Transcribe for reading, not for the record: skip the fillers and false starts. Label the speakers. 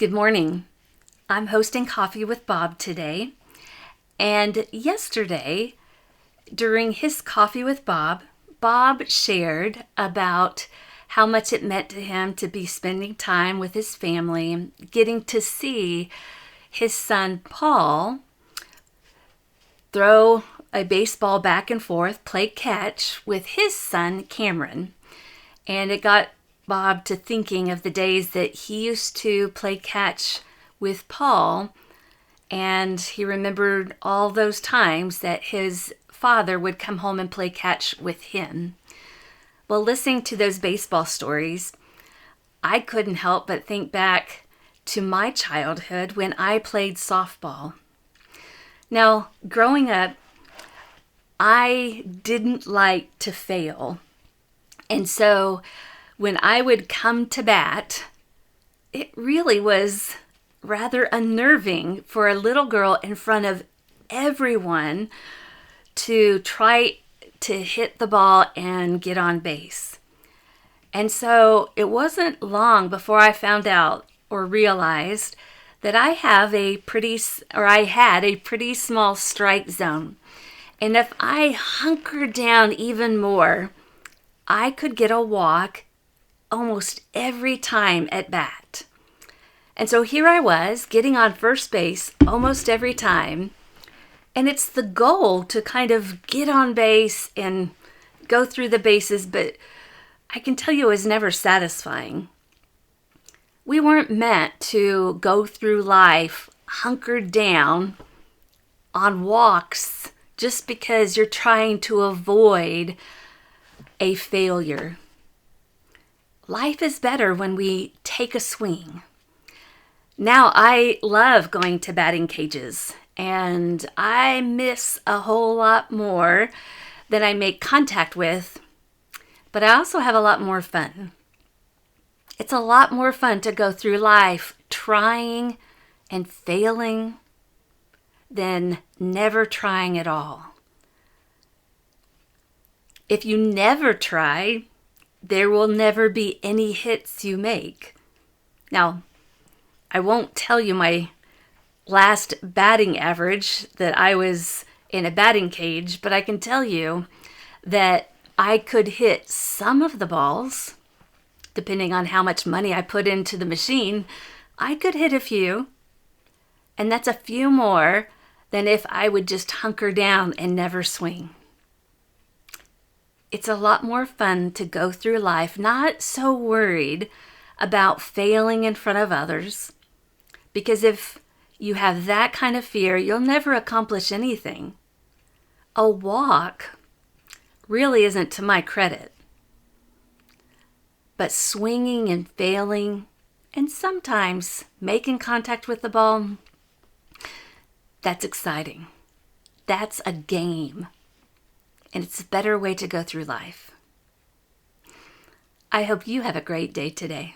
Speaker 1: Good morning. I'm hosting Coffee with Bob today. And yesterday, during his Coffee with Bob, Bob shared about how much it meant to him to be spending time with his family, getting to see his son Paul throw a baseball back and forth, play catch with his son Cameron. And it got Bob to thinking of the days that he used to play catch with Paul, and he remembered all those times that his father would come home and play catch with him. Well, listening to those baseball stories, I couldn't help but think back to my childhood when I played softball. Now, growing up, I didn't like to fail. And so when I would come to bat, it really was rather unnerving for a little girl in front of everyone to try to hit the ball and get on base. And so it wasn't long before I found out or realized that I had a pretty small strike zone. And if I hunkered down even more, I could get a walk almost every time at bat. And so here I was getting on first base almost every time. And it's the goal to kind of get on base and go through the bases, but I can tell you it was never satisfying. We weren't meant to go through life hunkered down on walks just because you're trying to avoid a failure. Life is better when we take a swing. Now, I love going to batting cages, and I miss a whole lot more than I make contact with, but I also have a lot more fun. It's a lot more fun to go through life trying and failing than never trying at all. If you never try, there will never be any hits you make. Now, I won't tell you my last batting average that I was in a batting cage, but I can tell you that I could hit some of the balls, depending on how much money I put into the machine. I could hit a few, and that's a few more than if I would just hunker down and never swing. It's a lot more fun to go through life not so worried about failing in front of others, because if you have that kind of fear, you'll never accomplish anything. A walk really isn't to my credit, but swinging and failing and sometimes making contact with the ball, that's exciting. That's a game. And it's a better way to go through life. I hope you have a great day today.